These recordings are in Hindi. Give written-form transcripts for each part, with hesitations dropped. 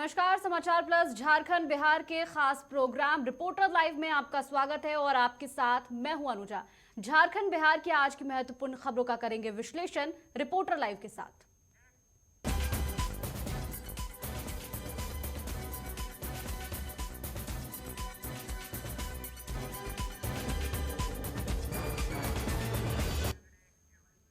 नमस्कार, समाचार प्लस झारखंड बिहार के खास प्रोग्राम रिपोर्टर लाइव में आपका स्वागत है और आपके साथ मैं हूं अनुजा। झारखंड बिहार की आज की महत्वपूर्ण खबरों का करेंगे विश्लेषण रिपोर्टर लाइव के साथ।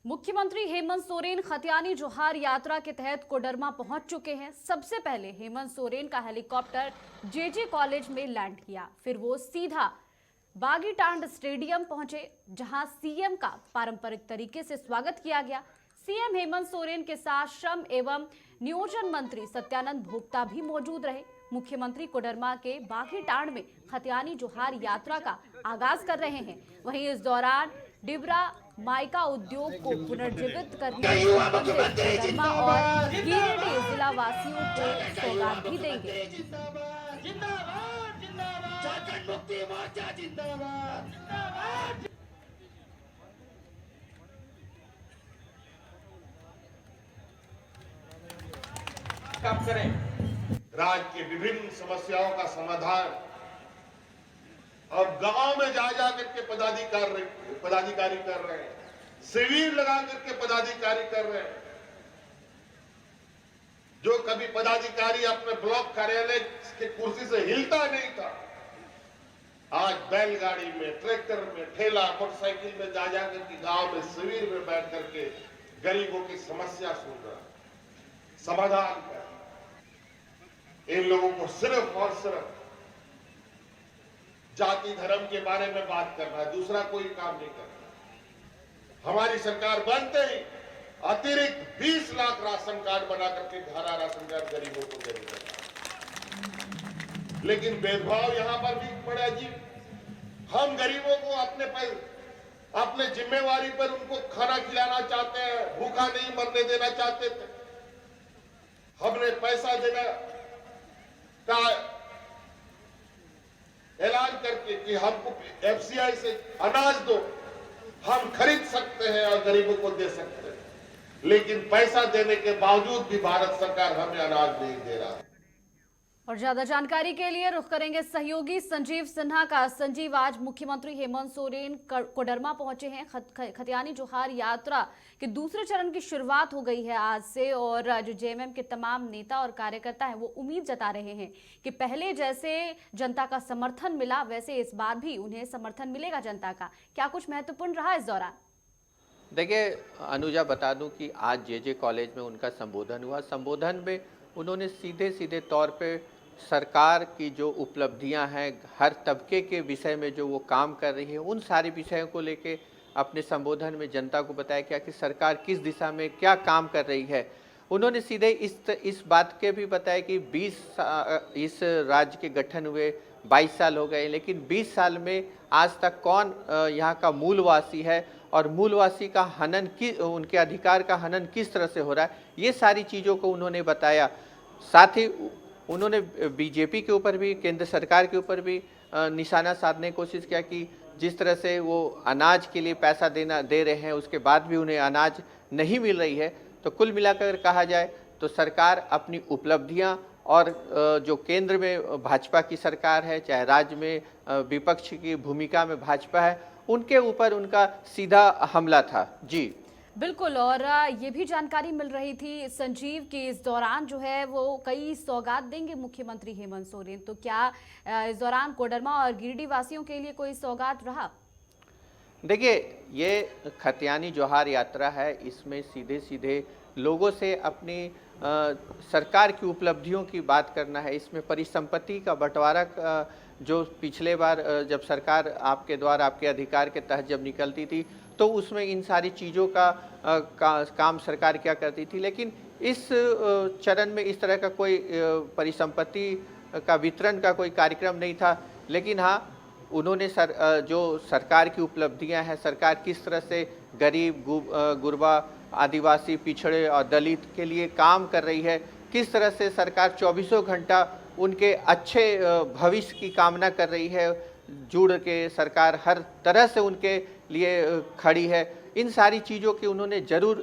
मुख्यमंत्री हेमंत सोरेन खतियानी जोहार यात्रा के तहत कोडरमा पहुंच चुके हैं। सबसे पहले हेमंत सोरेन का हेलीकॉप्टर जेजे कॉलेज में लैंड किया, फिर वो सीधा बागीटांड स्टेडियम पहुंचे, जहां सीएम का पारंपरिक तरीके से स्वागत किया गया। सीएम हेमंत सोरेन के साथ श्रम एवं नियोजन मंत्री सत्यानंद भोक्ता भी मौजूद रहे। मुख्यमंत्री कोडरमा के बागीटांड में खतियानी जोहार यात्रा का आगाज कर रहे हैं। वहीं इस दौरान डिबरा माइका उद्योग को पुनर्जीवित करने कोडरमा और गिरिडीह जिला वासियों को सौगात भी देंगे। काम करें, राज्य की विभिन्न समस्याओं का समाधान और गांव में जा करके पदाधिकारी कर रहे हैं, शिविर लगा करके पदाधिकारी कर रहे हैं। जो कभी पदाधिकारी अपने ब्लॉक कार्यालय की कुर्सी से हिलता नहीं था, आज बैलगाड़ी में, ट्रैक्टर में, ठेला, मोटरसाइकिल में जा करके गांव में शिविर में बैठ करके गरीबों की समस्या सुन रहा, समाधान कर। इन लोगों को सिर्फ और सिर्फ जाति धर्म के बारे में बात करना है, दूसरा कोई काम नहीं करना। हमारी सरकार बनते ही अतिरिक्त 20 लाख राशन कार्ड बना करके घरा राशन कार्ड गरीबों को दे देगा। लेकिन भेदभाव यहां पर भी बड़ा जी, हम गरीबों को अपने जिम्मेवारी पर उनको खाना खिलाना चाहते हैं, भूखा नहीं मरने देना चाहते थे। हमने पैसा देना का ऐलान करके कि हमको एफसीआई से अनाज दो, हम खरीद सकते हैं और गरीबों को दे सकते हैं, लेकिन पैसा देने के बावजूद भी भारत सरकार हमें अनाज नहीं दे रहा है। और ज्यादा जानकारी के लिए रुख करेंगे सहयोगी संजीव सिन्हा का। संजीव, आज मुख्यमंत्री हेमंत सोरेन कोडरमा पहुंचे हैं। खतियानी जोहार यात्रा के दूसरे चरण की शुरुआत हो गई है आज से, और जो जेएमएम के तमाम नेता और कार्यकर्ता हैं वो उम्मीद जता रहे हैं कि पहले जैसे जनता का समर्थन मिला वैसे इस बार भी उन्हें समर्थन मिलेगा जनता का। क्या कुछ महत्वपूर्ण रहा इस दौरान? देखिए अनुजा, बता दूं कि आज जेजे कॉलेज में उनका संबोधन हुआ। संबोधन में उन्होंने सीधे तौर पे सरकार की जो उपलब्धियां हैं, हर तबके के विषय में जो वो काम कर रही है, उन सारे विषयों को लेके अपने संबोधन में जनता को बताया क्या कि सरकार किस दिशा में क्या काम कर रही है। उन्होंने सीधे इस बात के भी बताया कि इस राज्य के गठन हुए 22 साल हो गए, लेकिन 20 साल में आज तक कौन यहाँ का मूलवासी है और मूलवासी का हनन उनके अधिकार का हनन किस तरह से हो रहा है, ये सारी चीज़ों को उन्होंने बताया। साथ ही उन्होंने बीजेपी के ऊपर भी, केंद्र सरकार के ऊपर भी निशाना साधने की कोशिश किया कि जिस तरह से वो अनाज के लिए पैसा दे रहे हैं, उसके बाद भी उन्हें अनाज नहीं मिल रही है। तो कुल मिलाकर कहा जाए तो सरकार अपनी उपलब्धियां और जो केंद्र में भाजपा की सरकार है, चाहे राज्य में विपक्ष की भूमिका में भाजपा है, उनके ऊपर उनका सीधा हमला था। जी बिल्कुल, और ये भी जानकारी मिल रही थी संजीव कि इस दौरान जो है वो कई सौगात देंगे मुख्यमंत्री हेमंत सोरेन। तो क्या इस दौरान कोडरमा और गिरिडीह वासियों के लिए कोई सौगात रहा? देखिए, ये खतियानी जोहार यात्रा है, इसमें सीधे लोगों से अपनी सरकार की उपलब्धियों की बात करना है। इसमें परिसंपत्ति का बंटवारा जो पिछले बार जब सरकार आपके द्वारा, आपके अधिकार के तहत जब निकलती थी, तो उसमें इन सारी चीज़ों का काम सरकार क्या करती थी, लेकिन इस चरण में इस तरह का कोई परिसंपत्ति का वितरण का कोई कार्यक्रम नहीं था। लेकिन हाँ, उन्होंने जो सरकार की उपलब्धियां हैं, सरकार किस तरह से गरीब, गुरबा, आदिवासी, पिछड़े और दलित के लिए काम कर रही है, किस तरह से सरकार 24 घंटा उनके अच्छे भविष्य की कामना कर रही है, जुड़ के सरकार हर तरह से उनके लिए खड़ी है, इन सारी चीज़ों की उन्होंने ज़रूर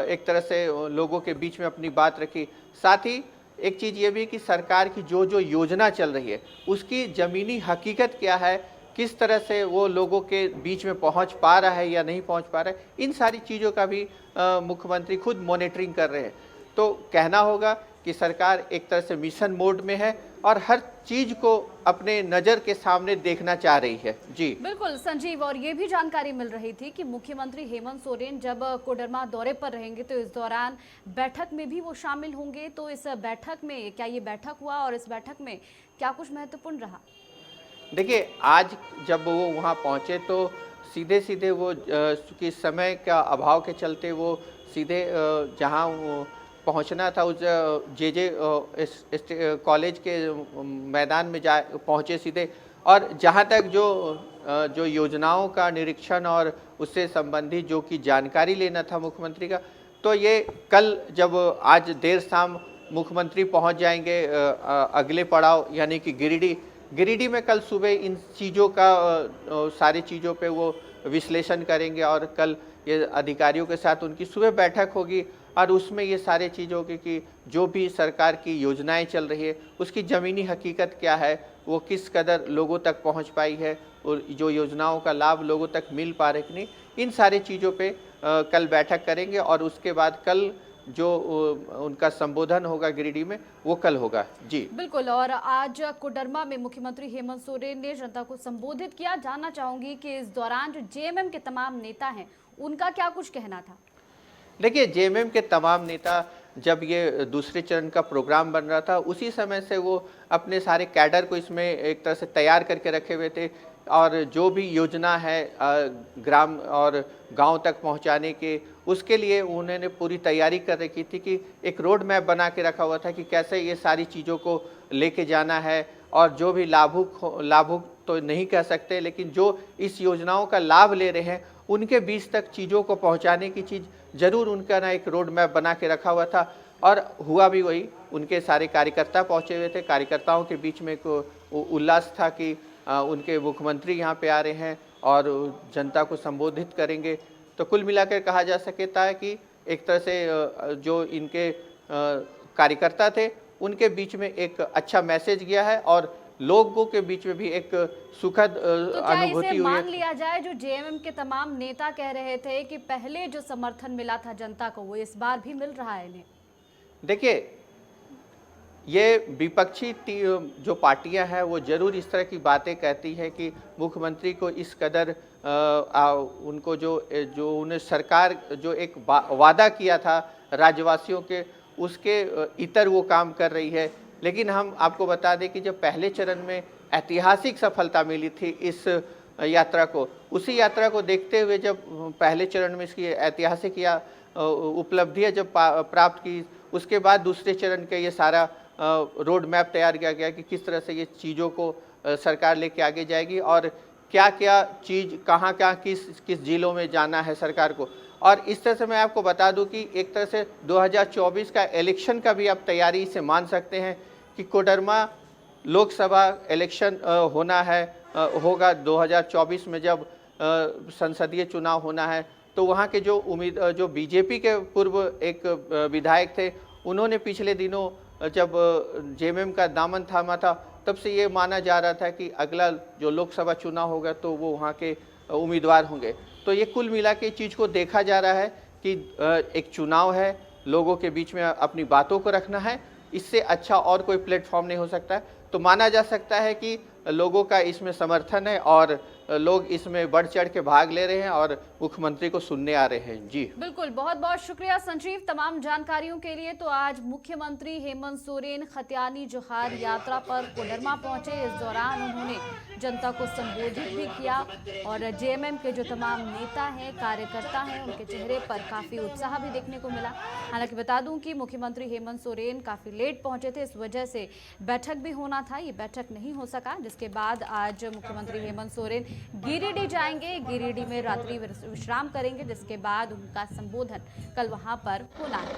एक तरह से लोगों के बीच में अपनी बात रखी। साथ ही एक चीज़ ये भी कि सरकार की जो जो योजना चल रही है उसकी ज़मीनी हकीकत क्या है, किस तरह से वो लोगों के बीच में पहुंच पा रहा है या नहीं पहुंच पा रहा है, इन सारी चीज़ों का भी मुख्यमंत्री खुद मॉनिटरिंग कर रहे हैं। तो कहना होगा कि सरकार एक तरह से मिशन मोड में है और हर चीज को अपने नज़र के सामने देखना चाह रही है। जी बिल्कुल संजीव, और ये भी जानकारी मिल रही थी कि मुख्यमंत्री हेमंत सोरेन जब कोडरमा दौरे पर रहेंगे तो इस दौरान बैठक में भी वो शामिल होंगे। तो इस बैठक में क्या ये बैठक हुआ और इस बैठक में क्या कुछ महत्वपूर्ण रहा? देखिए, आज जब वो वहाँ पहुँचे तो सीधे सीधे वो चूँकि समय का अभाव के चलते वो सीधे जहाँ वो पहुँचना था उस जे कॉलेज के मैदान में जा पहुँचे सीधे। और जहाँ तक जो योजनाओं का निरीक्षण और उससे संबंधित जो कि जानकारी लेना था मुख्यमंत्री का, तो ये कल जब आज देर शाम मुख्यमंत्री पहुँच जाएंगे अगले पड़ाव यानी कि गिरिडीह में कल सुबह इन चीज़ों का सारी चीज़ों पे वो विश्लेषण करेंगे और कल ये अधिकारियों के साथ उनकी सुबह बैठक होगी और उसमें ये सारे चीज़ों की जो भी सरकार की योजनाएं चल रही है उसकी ज़मीनी हकीकत क्या है, वो किस कदर लोगों तक पहुंच पाई है और जो योजनाओं का लाभ लोगों तक मिल पा रहे कि नहीं, इन सारी चीज़ों पे कल बैठक करेंगे और उसके बाद कल जो उनका संबोधन होगा गिरिडीह में वो कल होगा। जी बिल्कुल, और आज कोडरमा में मुख्यमंत्री हेमंत सोरेन ने जनता को संबोधित किया। जानना चाहूंगी कि इस दौरान जो जेएमएम के तमाम नेता हैं उनका क्या कुछ कहना था? देखिए, जेएमएम के तमाम नेता जब ये दूसरे चरण का प्रोग्राम बन रहा था उसी समय से वो अपने सारे कैडर को इसमें एक तरह से तैयार करके रखे हुए थे और जो भी योजना है ग्राम और गांव तक पहुंचाने के, उसके लिए उन्होंने पूरी तैयारी कर रखी थी कि एक रोड मैप बना के रखा हुआ था कि कैसे ये सारी चीज़ों को लेके जाना है और जो भी लाभुक तो नहीं कह सकते लेकिन जो इस योजनाओं का लाभ ले रहे हैं उनके बीच तक चीज़ों को पहुंचाने की चीज़ जरूर उनका ना एक रोड मैप बना के रखा हुआ था और हुआ भी वही। उनके सारे कार्यकर्ता पहुंचे हुए थे, कार्यकर्ताओं के बीच में एक उल्लास था कि उनके मुख्यमंत्री यहाँ पे आ रहे हैं और जनता को संबोधित करेंगे। तो कुल मिलाकर कहा जा सकता है कि एक तरह से जो इनके कार्यकर्ता थे उनके बीच में एक अच्छा मैसेज गया है और लोगों के बीच में भी एक सुखद तो क्या अनुभूति इसे हुई मान है। लिया जाए, जो जेएमएम के तमाम नेता कह रहे थे कि पहले जो समर्थन मिला था जनता को वो इस बार भी मिल रहा है इन्हें? देखिए, ये विपक्षी जो पार्टियां हैं वो जरूर इस तरह की बातें कहती है कि मुख्यमंत्री को इस कदर उनको जो उन्हें सरकार जो एक वादा किया था राज्यवासियों के उसके इतर वो काम कर रही है। लेकिन हम आपको बता दें कि जब पहले चरण में ऐतिहासिक सफलता मिली थी इस यात्रा को, उसी यात्रा को देखते हुए जब पहले चरण में इसकी ऐतिहासिक या उपलब्धियां जब प्राप्त की, उसके बाद दूसरे चरण का ये सारा रोड मैप तैयार किया गया कि किस तरह से ये चीज़ों को सरकार लेके आगे जाएगी और क्या क्या चीज़ कहाँ किस जिलों में जाना है सरकार को। और इस तरह से मैं आपको बता दूं कि एक तरह से 2024 का इलेक्शन का भी आप तैयारी से मान सकते हैं कि कोडरमा लोकसभा इलेक्शन होगा 2024 में जब संसदीय चुनाव होना है। तो वहाँ के जो बीजेपी के पूर्व एक विधायक थे, उन्होंने पिछले दिनों जब जेएमएम का दामन थामा था तब से ये माना जा रहा था कि अगला जो लोकसभा चुनाव होगा तो वो वहाँ के उम्मीदवार होंगे। तो ये कुल मिला के चीज़ को देखा जा रहा है कि एक चुनाव है, लोगों के बीच में अपनी बातों को रखना है, इससे अच्छा और कोई प्लेटफॉर्म नहीं हो सकता है। तो माना जा सकता है कि लोगों का इसमें समर्थन है और लोग इसमें बढ़ चढ़ के भाग ले रहे हैं और मुख्यमंत्री को सुनने आ रहे हैं। जी बिल्कुल, बहुत बहुत शुक्रिया संजीव तमाम जानकारियों के लिए। तो आज मुख्यमंत्री हेमंत सोरेन खतियानी जोहार यात्रा पर कोडरमा पहुंचे। इस दौरान उन्होंने जनता को संबोधित भी किया और जेएमएम के जो तमाम नेता हैं, कार्यकर्ता हैं, उनके चेहरे पर काफी उत्साह भी देखने को मिला। हालांकि बता दूं कि मुख्यमंत्री हेमंत सोरेन काफी लेट पहुंचे थे, इस वजह से बैठक भी होना था, ये बैठक नहीं हो सका, जिसके बाद आज मुख्यमंत्री हेमंत सोरेन गिरिडीह जाएंगे, गिरिडीह में रात्रि विश्राम करेंगे, जिसके बाद उनका संबोधन कल वहां पर होना है।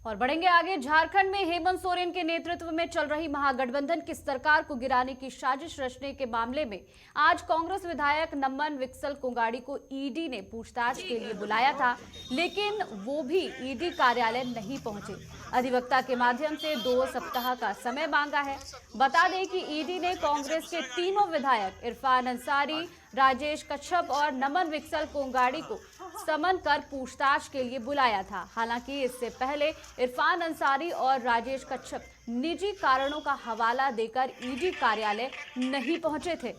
और बढ़ेंगे आगे। झारखंड में हेमंत सोरेन के नेतृत्व में चल रही महागठबंधन की सरकार को गिराने की साजिश रचने के मामले में आज कांग्रेस विधायक नमन विकसल कोंगाड़ी को ईडी ने पूछताछ के लिए बुलाया था, लेकिन वो भी ईडी कार्यालय नहीं पहुंचे। अधिवक्ता के माध्यम से 2 सप्ताह का समय मांगा है। बता दें कि ईडी ने कांग्रेस के तीनों विधायक इरफान अंसारी, राजेश कच्छप और नमन विकसल कोंगाड़ी को समन कर पूछताछ के लिए बुलाया था। हालांकि इससे पहले इरफान अंसारी और राजेश कच्छप निजी कारणों का हवाला देकर ईडी कार्यालय नहीं पहुंचे थे।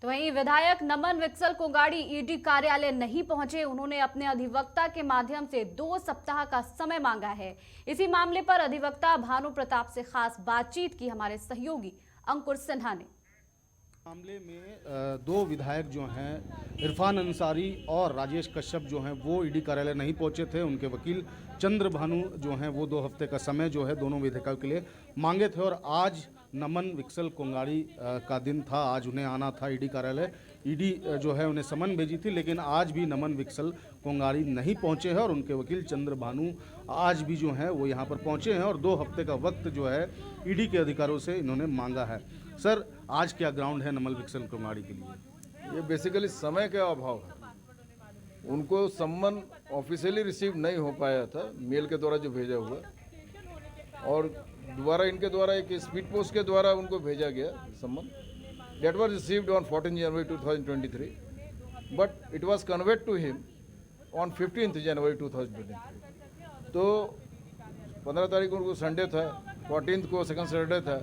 तो वहीं विधायक नमन विकसल कोंगाड़ी ईडी कार्यालय नहीं पहुंचे। उन्होंने अपने अधिवक्ता के माध्यम से 2 सप्ताह का समय मांगा है। इसी मामले पर अधिवक्ता भानु प्रताप से खास बातचीत की हमारे सहयोगी अंकुर सिन्हा ने। मामले में 2 विधायक जो हैं इरफान अंसारी और राजेश कश्यप जो हैं वो ईडी कार्यालय नहीं पहुंचे थे। उनके वकील चंद्र भानु जो हैं वो 2 हफ्ते का समय जो है दोनों विधायकों के लिए मांगे थे और आज नमन विकसल कोंगाड़ी का दिन था। आज उन्हें आना था ईडी कार्यालय। ईडी जो है उन्हें समन भेजी थी, लेकिन आज भी नमन विकसल कोंगाड़ी नहीं पहुंचे हैं और उनके वकील चंद्र भानु आज भी जो हैं वो यहाँ पर पहुंचे हैं और 2 हफ्ते का वक्त जो है ईडी के अधिकारियों से इन्होंने मांगा है। सर, आज क्या ग्राउंड है नमन विकसल कोंगाड़ी के लिए? ये बेसिकली समय का अभाव है। उनको सम्मन ऑफिशियली रिसीव नहीं हो पाया था मेल के द्वारा जो भेजा हुआ, और दोबारा इनके द्वारा एक स्पीड पोस्ट के द्वारा उनको भेजा गया सम्मन। Date was received on 14 January 2023 but it was conveyed to him on 15 January 2023। तो 15 तारीख को उनको संडे था, 14 को सेकंड सैटरडे था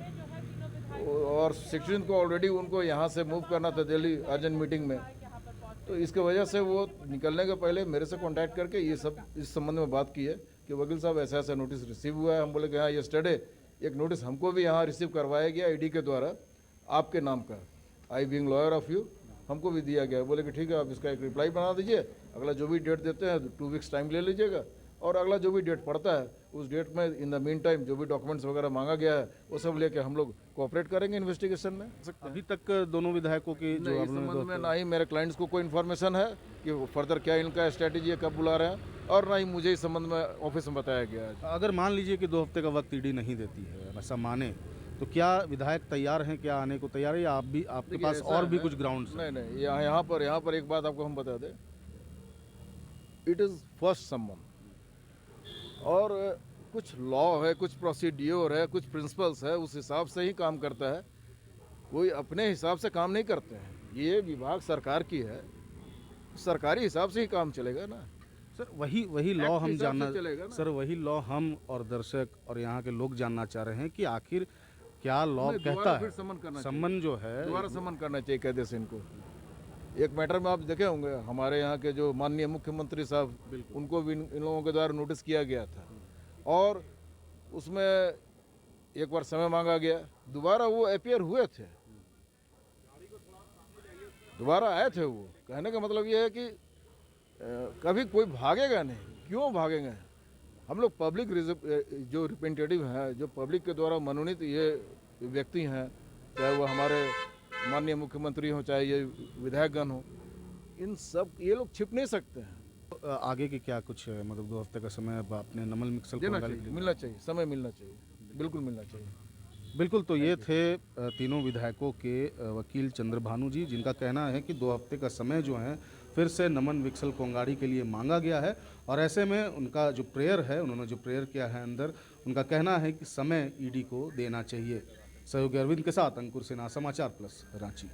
और 16 को ऑलरेडी उनको यहाँ से मूव करना था दिल्ली अर्जेंट मीटिंग में। तो इसके वजह से वो निकलने के पहले मेरे से कांटेक्ट करके ये सब इस संबंध में बात की है कि वकील साहब ऐसा ऐसा नोटिस रिसीव हुआ है। हम बोले कि हाँ, यस्टरडे एक नोटिस हमको भी यहाँ रिसीव करवाया गया ईडी के द्वारा आपके नाम का, I being lawyer of you, हमको भी दिया गया। बोले कि ठीक है, आप इसका एक रिप्लाई बना दीजिए, अगला जो भी डेट देते हैं 2 वीक्स टाइम ले लीजिएगा और अगला जो भी डेट पड़ता है उस डेट में इन द मीन टाइम जो भी डॉक्यूमेंट्स वगैरह मांगा गया है वो सब लेके हम लोग कोऑपरेट करेंगे इन्वेस्टिगेशन में। अभी तक दोनों विधायकों की जो इस संबंध में ना ही मेरे क्लाइंट्स को कोई इन्फॉर्मेशन है कि फर्दर क्या इनका स्ट्रेटेजी है, कब बुला रहे हैं, और ना ही मुझे इस संबंध में ऑफिस में बताया गया है। अगर मान लीजिए कि 2 हफ्ते का वक्त ईडी नहीं देती है, ऐसा माने, तो क्या विधायक तैयार हैं, क्या आने को तैयार है, या आप भी आपके पास और भी कुछ ग्राउंड? नहीं, यहाँ पर एक बात आपको हम बता दें, इट इज़ फर्स्ट सम्मन और कुछ लॉ है, कुछ प्रोसीड्योर है, कुछ प्रिंसिपल्स है, उस हिसाब से ही काम करता है। कोई अपने हिसाब से काम नहीं करते हैं। ये विभाग सरकार की है, सरकारी हिसाब से ही काम चलेगा ना। सर, वही लॉ हम जानना, सर वही लॉ हम और दर्शक और यहाँ के लोग जानना चाह रहे हैं कि आखिर क्या लॉ कहता है। सम्मन जो है दोबारा सम्मन करना चाहिए कायदे से इनको। एक मैटर में आप देखे होंगे हमारे यहाँ के जो माननीय मुख्यमंत्री साहब, उनको भी इन लोगों के द्वारा नोटिस किया गया था और उसमें एक बार समय मांगा गया, दोबारा वो अपीयर हुए थे, दोबारा आए थे। वो कहने का मतलब ये है कि कभी कोई भागेगा नहीं। क्यों भागेंगे? हम लोग पब्लिक जो रिप्रेजेंटेटिव हैं, जो पब्लिक के द्वारा मनोनीत ये व्यक्ति हैं, चाहे वो हमारे माननीय मुख्यमंत्री हो, चाहे ये विधायकगण हो, इन सब ये लोग छिप नहीं सकते हैं। आगे की क्या कुछ मतलब 2 हफ्ते का समय आपने नमन विकसल मिलना चाहिए, समय मिलना चाहिए, बिल्कुल मिलना चाहिए। बिल्कुल। तो ये थे तीनों विधायकों के वकील चंद्र भानु जी, जिनका कहना है कि 2 हफ्ते का समय जो है फिर से नमन विकसल कोंगाड़ी के लिए मांगा गया है और ऐसे में उनका जो प्रेयर है, उन्होंने जो प्रेयर किया है अंदर, उनका कहना है कि समय ईडी को देना चाहिए। सहयोगी अरविंद के साथ अंकुर सिन्हा, समाचार प्लस, रांची।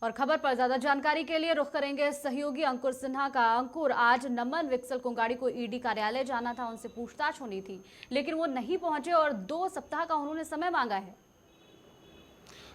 और खबर पर ज्यादा जानकारी के लिए रुख करेंगे सहयोगी अंकुर सिन्हा का। अंकुर, आज नमन विकसल कोंगाड़ी को ईडी कार्यालय जाना था, उनसे पूछताछ होनी थी, लेकिन वो नहीं पहुंचे और 2 सप्ताह का उन्होंने समय मांगा है।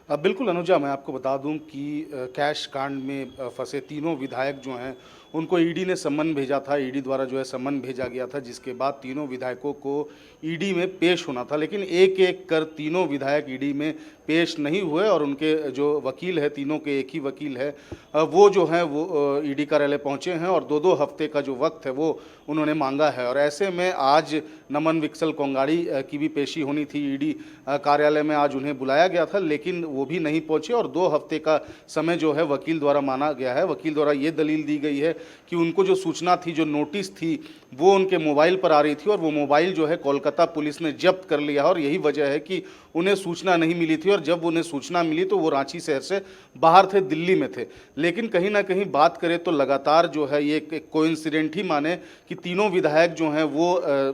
बिल्कुल अनुजा, मैं आपको बता दूं कि कैश कांड में फंसे तीनों विधायक जो हैं उनको ईडी ने सम्मन भेजा था। ईडी द्वारा जो है सम्मन भेजा गया था, जिसके बाद तीनों विधायकों को ईडी में पेश होना था, लेकिन एक एक कर तीनों विधायक ईडी में पेश नहीं हुए और उनके जो वकील है, तीनों के एक ही वकील है, वो जो है वो ईडी कार्यालय पहुंचे हैं और 2-2 हफ्ते का जो वक्त है वो उन्होंने मांगा है। और ऐसे में आज नमन विकसल कोंगाड़ी की भी पेशी होनी थी ईडी कार्यालय में, आज उन्हें बुलाया गया था लेकिन वो भी नहीं पहुंचे और 2 हफ्ते का समय जो है वकील द्वारा माना गया है। वकील द्वारा ये दलील दी गई है कि उनको जो सूचना थी, जो नोटिस थी, वो उनके मोबाइल पर आ रही थी और वो मोबाइल जो है कोलकाता पुलिस ने जब्त कर लिया और यही वजह है कि उन्हें सूचना नहीं मिली थी और जब उन्हें सूचना मिली तो वो रांची शहर से बाहर थे, दिल्ली में थे। लेकिन कहीं ना कहीं बात करें तो लगातार जो है ये एक कोइंसिडेंट ही माने कि तीनों विधायक जो हैं वो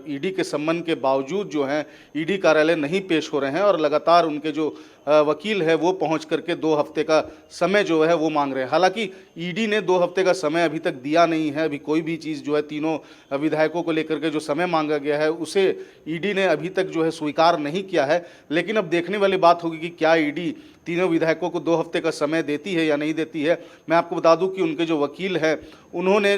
ईडी के सम्मन के बावजूद जो हैं ईडी कार्यालय नहीं पेश हो रहे हैं और लगातार उनके जो वकील है वो पहुंच करके 2 हफ्ते का समय जो है वो मांग रहे हैं। हालांकि ईडी ने 2 हफ्ते का समय अभी तक दिया नहीं है। अभी कोई भी चीज़ जो है तीनों विधायकों को लेकर के जो समय मांगा गया है उसे ईडी ने अभी तक जो है स्वीकार नहीं किया है। लेकिन अब देखने वाली बात होगी कि क्या ईडी तीनों विधायकों को 2 हफ्ते का समय देती है या नहीं देती है। मैं आपको बता दूं कि उनके जो वकील हैं उन्होंने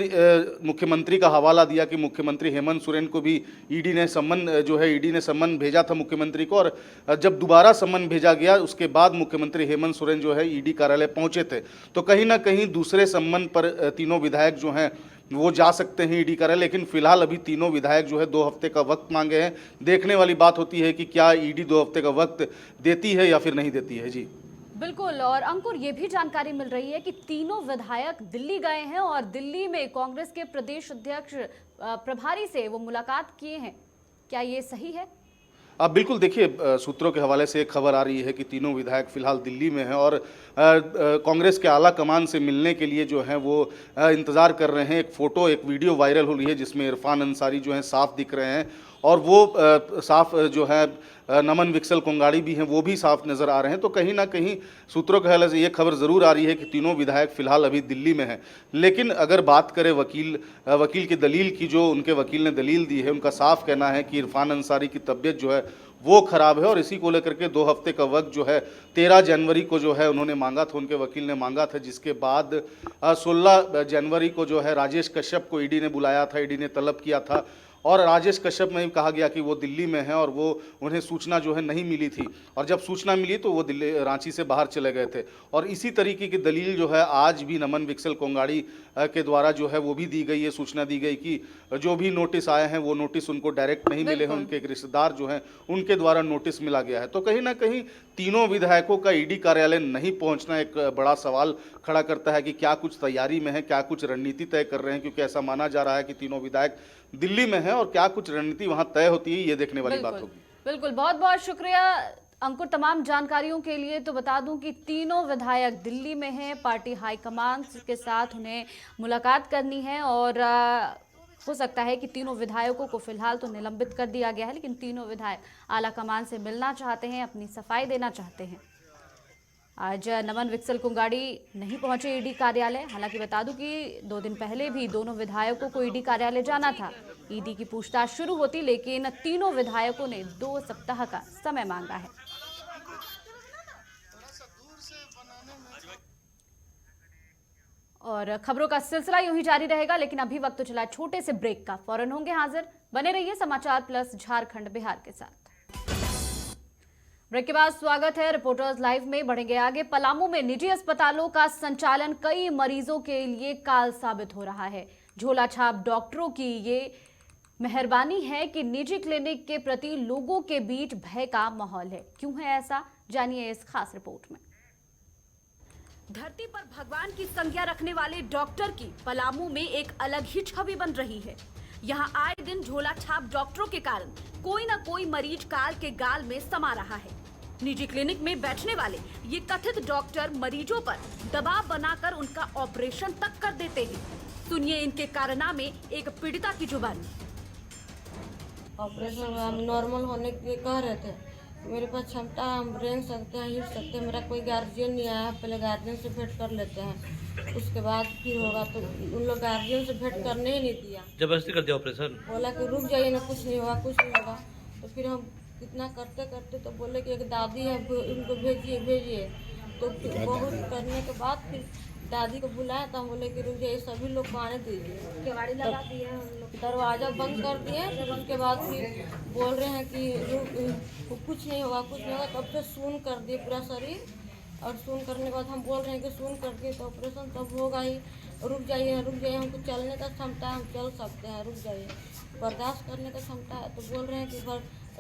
मुख्यमंत्री का हवाला दिया कि मुख्यमंत्री हेमंत सोरेन को भी ईडी ने सम्मन भेजा था मुख्यमंत्री को, और जब दोबारा सम्मन भेजा गया उसके बाद मुख्यमंत्री हेमंत सोरेन जो है ईडी कार्यालय पहुंचे थे। तो कहीं ना कहीं दूसरे सम्मन पर तीनों विधायक जो हैं वो जा सकते हैं ईडी कार्यालय, लेकिन फिलहाल अभी तीनों विधायक जो है 2 हफ्ते का वक्त मांगे हैं। देखने वाली बात होती है कि क्या ईडी 2 हफ्ते का वक्त देती है या फिर नहीं देती है। जी बिल्कुल। और अंकुर, ये भी जानकारी मिल रही है कि तीनों विधायक दिल्ली गए हैं और दिल्ली में कांग्रेस के प्रदेश अध्यक्ष प्रभारी से वो मुलाकात किए हैं, क्या ये सही है? बिल्कुल, देखिए सूत्रों के हवाले से एक खबर आ रही है कि तीनों विधायक फिलहाल दिल्ली में हैं और कांग्रेस के आला कमान से मिलने के लिए जो है वो इंतज़ार कर रहे हैं। एक वीडियो वायरल हो रही है जिसमें इरफान अंसारी जो हैं साफ दिख रहे हैं और वो साफ जो है नमन विकसल कोंगाड़ी भी हैं वो भी साफ नज़र आ रहे हैं। तो कहीं ना कहीं सूत्रों के हवाले से ये खबर ज़रूर आ रही है कि तीनों विधायक फिलहाल अभी दिल्ली में हैं। लेकिन अगर बात करें वकील की दलील की, जो उनके वकील ने दलील दी है, उनका साफ कहना है कि इरफान अंसारी की तबीयत जो है वो ख़राब है और इसी को लेकर के 2 हफ्ते का वक्त जो है 13 जनवरी को जो है उन्होंने मांगा था, उनके वकील ने मांगा था, जिसके बाद 16 जनवरी को जो है राजेश कश्यप को ईडी ने बुलाया था, ईडी ने तलब किया था और राजेश कश्यप में कहा गया कि वो दिल्ली में हैं और वो उन्हें सूचना जो है नहीं मिली थी और जब सूचना मिली तो वो रांची से बाहर चले गए थे। और इसी तरीके की दलील जो है आज भी नमन विकसल कोंगाड़ी के द्वारा जो है वो भी दी गई है, सूचना दी गई कि जो भी नोटिस आए हैं वो नोटिस उनको डायरेक्ट नहीं मिले हैं, उनके एक रिश्तेदार जो हैं उनके द्वारा नोटिस मिला गया है। तो कहीं ना कहीं तीनों विधायकों का ईडी कार्यालय नहीं पहुंचना एक बड़ा सवाल खड़ा करता है कि क्या कुछ तैयारी में है, क्या कुछ रणनीति तय कर रहे हैं, क्योंकि ऐसा माना जा रहा है कि तीनों विधायक दिल्ली में हैं और क्या कुछ रणनीति वहां तय होती है ये देखने वाली बात होगी। बिल्कुल, बहुत बहुत शुक्रिया अंकुर तमाम जानकारियों के लिए। तो बता दूं कि तीनों विधायक दिल्ली में हैं, पार्टी हाईकमान के साथ उन्हें मुलाकात करनी है और हो सकता है कि तीनों विधायकों को फिलहाल तो निलंबित कर दिया गया है, लेकिन तीनों विधायक आला कमान से मिलना चाहते हैं, अपनी सफाई देना चाहते हैं। आज नमन विकसल कोंगाड़ी नहीं पहुंचे ईडी कार्यालय। हालांकि बता दूं कि 2 दिन पहले भी दोनों विधायकों को ईडी कार्यालय जाना था, ईडी की पूछताछ शुरू होती, लेकिन तीनों विधायकों ने 2 सप्ताह का समय मांगा है। और खबरों का सिलसिला यूं ही जारी रहेगा, लेकिन अभी वक्त तो चला छोटे से ब्रेक का। फौरन होंगे हाजिर, बने रहिए समाचार प्लस झारखंड बिहार के साथ। ब्रेक के बाद स्वागत है रिपोर्टर्स लाइव में। बढ़ेंगे आगे। पलामू में निजी अस्पतालों का संचालन कई मरीजों के लिए काल साबित हो रहा है। झोला छाप डॉक्टरों की ये मेहरबानी है कि निजी क्लिनिक के प्रति लोगों के बीच भय का माहौल है। क्यों है ऐसा, जानिए इस खास रिपोर्ट में। धरती पर भगवान की संज्ञा रखने वाले डॉक्टर की पलामू में एक अलग ही छवि बन रही है। यहाँ आए दिन झोला छाप डॉक्टरों के कारण कोई न कोई मरीज काल के गाल में समा रहा है। निजी क्लिनिक में बैठने वाले ये कथित डॉक्टर मरीजों पर दबाव बनाकर उनका ऑपरेशन तक कर देते हैं। सुनिए इनके कारनामे एक पीड़िता की जुबानी। ऑपरेशन हम नॉर्मल होने के लिए कह रहे थे, मेरे पास क्षमता है, हम रेंग सकते हैं, हिट सकते हैं। मेरा कोई गार्जियन नहीं आया, पहले गार्जियन से भेंट कर लेते हैं, उसके बाद फिर होगा। तो उन लोग गार्जियन से भेंट करने ही नहीं दिया, जबरदस्ती कर दिया ऑपरेशन। बोला कि रुक जाइए ना, कुछ नहीं होगा, कुछ नहीं होगा। तो फिर हम कितना करते करते तो बोले कि एक दादी है, उनको भेजिए। तो बहुत करने के बाद फिर दादी को बुलाया तो हम बोले कि रुक जाइए, सभी लोग को आने दीजिए। केवाड़ी लगा दिए हम लोग, दरवाजा बंद कर दिए। फिर उसके बाद फिर बोल रहे हैं कि कुछ नहीं होगा, कुछ नहीं होगा। तब से सून कर दिए पूरा शरीर, और सून करने के बाद हम बोल रहे हैं कि सून कर दिए तो ऑपरेशन तब होगा ही। रुक जाइए, हमको चलने का क्षमता है, हम चल सकते हैं, रुक जाइए, बर्दाश्त करने का क्षमता है। तो बोल रहे हैं कि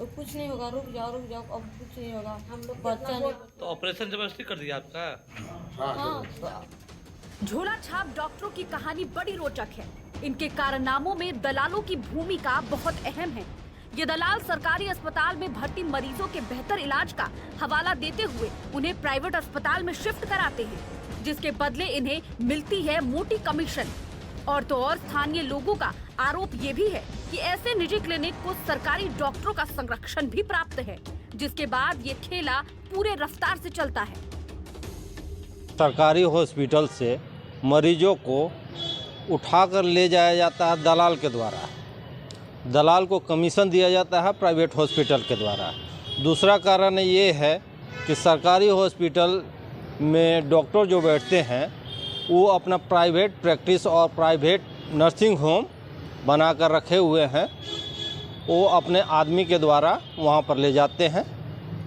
कुछ नहीं होगा, रुक जाओ, अब कुछ नहीं होगा। हम लोग बच्चा नहीं। तो ऑपरेशन जबरदस्ती कर दिया आपका? हाँ, झोला छाप डॉक्टरों की कहानी बड़ी रोचक है। इनके कारनामों में दलालों की भूमिका बहुत अहम है। ये दलाल सरकारी अस्पताल में भर्ती मरीजों के बेहतर इलाज का हवाला देते हुए उन्हें प्राइवेट अस्पताल में शिफ्ट कराते हैं, जिसके बदले इन्हें मिलती है मोटी कमीशन। और तो और स्थानीय लोगों का आरोप ये भी है कि ऐसे निजी क्लिनिक को सरकारी डॉक्टरों का संरक्षण भी प्राप्त है, जिसके बाद ये खेला पूरे रफ्तार से चलता है। सरकारी हॉस्पिटल से मरीजों को उठाकर ले जाया जाता है दलाल के द्वारा। दलाल को कमीशन दिया जाता है प्राइवेट हॉस्पिटल के द्वारा। दूसरा कारण ये है कि सरकारी हॉस्पिटल में डॉक्टर जो बैठते हैं वो अपना प्राइवेट प्रैक्टिस और प्राइवेट नर्सिंग होम बनाकर रखे हुए हैं। वो अपने आदमी के द्वारा वहाँ पर ले जाते हैं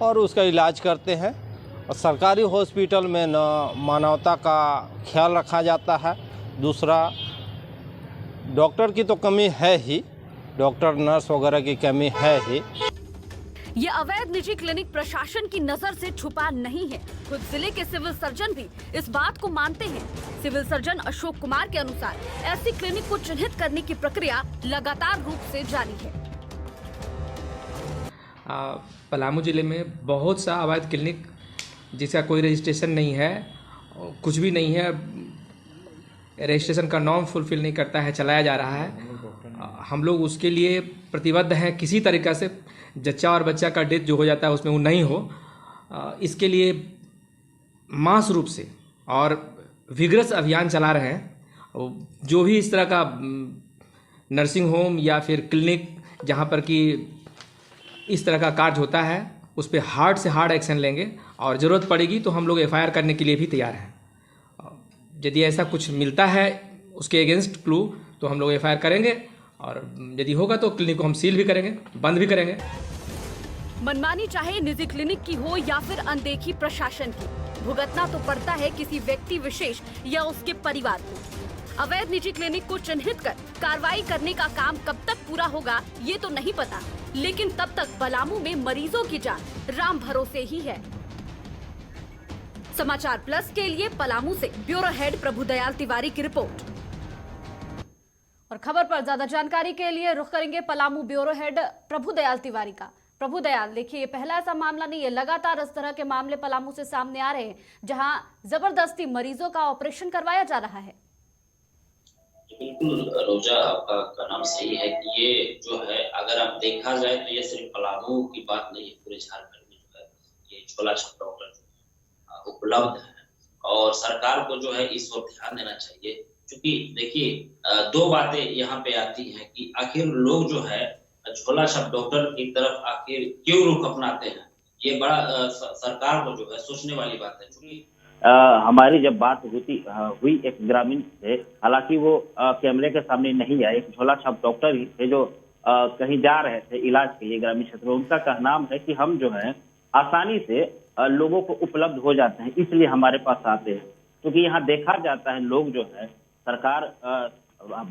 और उसका इलाज करते हैं। और सरकारी हॉस्पिटल में न मानवता का ख्याल रखा जाता है। दूसरा, डॉक्टर की तो कमी है ही, डॉक्टर नर्स वगैरह की कमी है ही। ये अवैध निजी क्लिनिक प्रशासन की नजर से छुपा नहीं है। खुद जिले के सिविल सर्जन भी इस बात को मानते हैं। सिविल सर्जन अशोक कुमार के अनुसार ऐसी क्लिनिक को चिन्हित करने की प्रक्रिया लगातार रूप से जारी है। पलामू जिले में बहुत सा अवैध क्लिनिक जिसका कोई रजिस्ट्रेशन नहीं है, कुछ भी नहीं है, रजिस्ट्रेशन का नॉर्म फुलफिल नहीं करता है, चलाया जा रहा है। हम लोग उसके लिए प्रतिबद्ध हैं, किसी तरीक़ा से जच्चा और बच्चा का डेथ जो हो जाता है उसमें वो नहीं हो, इसके लिए मास रूप से और विग्रस अभियान चला रहे हैं। जो भी इस तरह का नर्सिंग होम या फिर क्लिनिक जहाँ पर कि इस तरह का कार्य होता है उस पर हार्ड से हार्ड एक्शन लेंगे और ज़रूरत पड़ेगी तो हम लोग एफआईआर करने के लिए भी तैयार हैं। यदि ऐसा कुछ मिलता है उसके अगेंस्ट क्लू तो हम लोग एफआईआर करेंगे और यदि होगा तो क्लिनिक को हम सील भी करेंगे, बंद भी करेंगे। मनमानी चाहे निजी क्लिनिक की हो या फिर अनदेखी प्रशासन की, भुगतना तो पड़ता है किसी व्यक्ति विशेष या उसके परिवार को। अवैध निजी क्लिनिक को चिन्हित कर कार्रवाई करने का काम कब तक पूरा होगा ये तो नहीं पता, लेकिन तब तक पलामू में मरीजों की जान राम भरोसे ही है। समाचार प्लस के लिए पलामू से ब्यूरो हेड प्रभुदयाल तिवारी की रिपोर्ट। और खबर पर ज्यादा जानकारी के लिए रुख करेंगे पलामू ब्यूरो हेड प्रभुदयाल तिवारी का। प्रभुदयाल, देखिए, पहला ऐसा मामला नहीं है, लगातार इस तरह के मामले पलामू से सामने आ रहे हैं जहां जबरदस्ती मरीजों का ऑपरेशन करवाया जा रहा है। बिल्कुल रोजा, आपका नाम सही है कि ये जो है अगर आप देखा जाए तो ये सिर्फ पलामू की बात नहीं है, पूरे झारखंड में जो है ये झोला छाप डॉक्टर उपलब्ध है और सरकार को जो है इस ओर ध्यान देना चाहिए। क्योंकि देखिए दो बातें यहाँ पे आती हैं कि आखिर लोग जो है झोला छाप डॉक्टर की तरफ आखिर क्यों रुख अपनाते हैं, ये बड़ा सरकार को जो है सोचने वाली बात है। क्योंकि हमारी जब बात हुई एक ग्रामीण से, हालांकि वो कैमरे के सामने नहीं आए, एक झोला छाप डॉक्टर ही थे जो कहीं जा रहे थे इलाज के लिए ग्रामीण क्षेत्र में। उनका कहना है कि हम जो है आसानी से लोगों को उपलब्ध हो जाते हैं, इसलिए हमारे पास आते हैं। क्योंकि यहाँ देखा जाता है लोग जो है सरकार,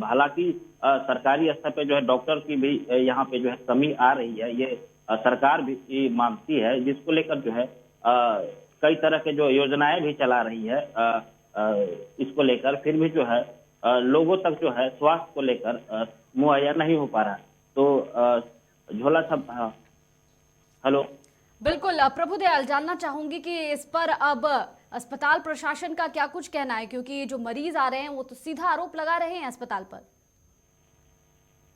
हालांकि सरकारी स्तर पे जो है डॉक्टर की भी यहाँ पे जो है कमी आ रही है, ये सरकार भी मानती है, जिसको लेकर जो है कई तरह के जो योजनाएं भी चला रही है इसको लेकर, फिर भी जो है लोगों तक जो है स्वास्थ्य को लेकर मुहैया नहीं हो पा रहा। तो झोला छाप, हेलो, बिल्कुल प्रभुदयाल, जानना चाहूंगी कि इस पर अब अस्पताल प्रशासन का क्या कुछ कहना है, क्योंकि जो मरीज आ रहे हैं वो तो सीधा आरोप लगा रहे हैं अस्पताल पर।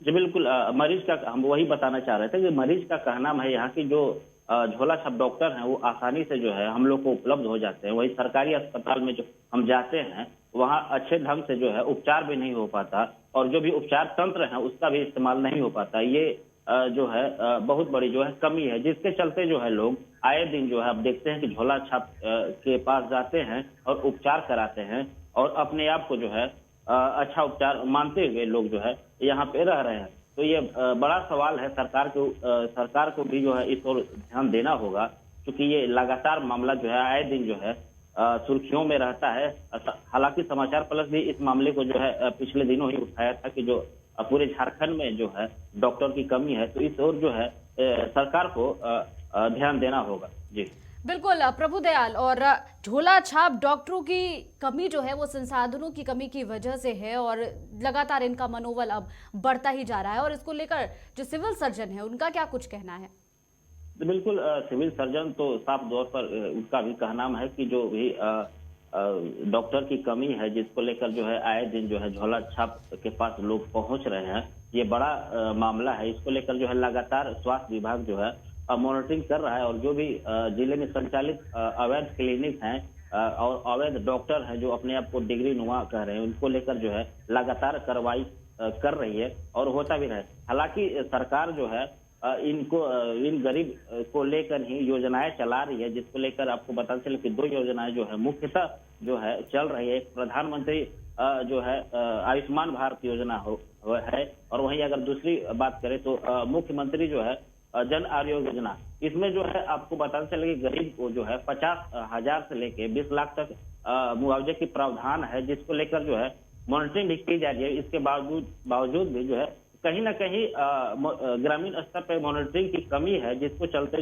जी बिल्कुल, मरीज का हम वही बताना चाह रहे थे कि मरीज का कहना है यहाँ की जो झोला छाप डॉक्टर हैं वो आसानी से जो है हम लोग को उपलब्ध हो जाते हैं। वही सरकारी अस्पताल में जो हम जाते हैं वहाँ अच्छे ढंग से जो है उपचार भी नहीं हो पाता और जो भी उपचार तंत्र है उसका भी इस्तेमाल नहीं हो पाता। ये जो है बहुत बड़ी जो है कमी है, जिसके चलते जो है लोग आए दिन जो है अब देखते हैं कि झोला छाप के पास जाते हैं और उपचार कराते हैं। और अपने आप को जो है अच्छा उपचार मानते हुए लोग जो है यहाँ पे रह रहे हैं। तो ये बड़ा सवाल है, सरकार को भी जो है इस ओर ध्यान देना होगा, क्योंकि ये लगातार मामला जो है आए दिन जो है सुर्खियों में रहता है। हालांकि समाचार प्लस भी इस मामले को जो है पिछले दिनों ही उठाया था कि जो पूरे झारखंड में जो है डॉक्टर की कमी है, तो इस ओर जो है सरकार को ध्यान देना होगा। जी बिल्कुल प्रभुदयाल, और झोला छाप डॉक्टरों की कमी जो है वो संसाधनों की कमी की वजह से है और लगातार इनका मनोबल अब बढ़ता ही जा रहा है, और इसको लेकर जो सिविल सर्जन है उनका क्या कुछ कहना है? बिल्कुल, सिविल सर्जन तो साफ तौर पर उनका भी कहना है कि जो भी डॉक्टर की कमी है, जिसको लेकर जो है आए दिन जो है झोला छाप के पास लोग पहुंच रहे हैं, ये बड़ा मामला है। इसको लेकर जो है लगातार स्वास्थ्य विभाग जो है मॉनिटरिंग कर रहा है, और जो भी जिले में संचालित अवैध क्लिनिक हैं और अवैध डॉक्टर हैं जो अपने आप को डिग्री नुमा कह रहे हैं, उनको लेकर जो है लगातार कार्रवाई कर रही है और होता भी रहे। हालांकि सरकार जो है इन गरीब को लेकर ही योजनाएं चला रही है, जिसको लेकर आपको बता चले कि 2 योजनाएं जो है मुख्यतः जो है चल रही है। एक प्रधानमंत्री जो है आयुष्मान भारत योजना है, और वहीं अगर दूसरी बात करें तो मुख्यमंत्री जो है जन आरोग्य योजना। इसमें जो है आपको बताते चले कि गरीब को जो है 50,000 से लेके 20 लाख तक मुआवजे की प्रावधान है, जिसको लेकर जो है मॉनिटरिंग भी की जा रही है। इसके बावजूद भी जो है कहीं ना कहीं ग्रामीण स्तर पर मॉनिटरिंग की कमी है, जिसके चलते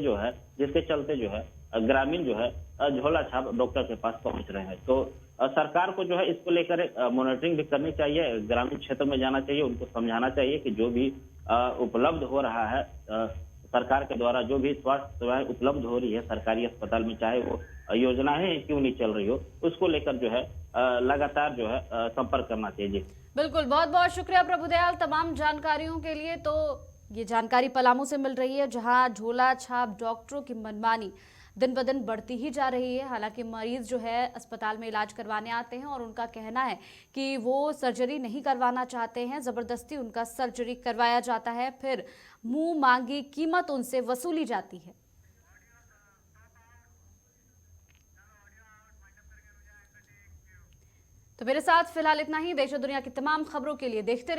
जो है ग्रामीण जो है झोला छाप डॉक्टर के पास पहुंच रहे हैं। तो सरकार को जो है इसको लेकर मॉनिटरिंग भी करनी चाहिए, ग्रामीण क्षेत्र में जाना चाहिए, उनको समझाना चाहिए कि जो भी उपलब्ध हो रहा है सरकार के द्वारा, जो भी स्वास्थ्य सेवाएं उपलब्ध हो रही है सरकारी अस्पताल में, चाहे वो योजनाएं क्यों नहीं चल रही हो, उसको लेकर जो है लगातार जो है संपर्क करना चाहिए। जी बिल्कुल, बहुत बहुत शुक्रिया प्रभुदयाल तमाम जानकारियों के लिए। तो ये जानकारी पलामू से मिल रही है, जहां झोला छाप डॉक्टरों की मनमानी दिन ब दिन बढ़ती ही जा रही है। हालांकि मरीज जो है अस्पताल में इलाज करवाने आते हैं और उनका कहना है कि वो सर्जरी नहीं करवाना चाहते हैं, ज़बरदस्ती उनका सर्जरी करवाया जाता है, फिर मुंह मांगी कीमत उनसे वसूली जाती है। तो मेरे साथ फिलहाल इतना ही। देश और दुनिया की तमाम खबरों के लिए देखते रहिए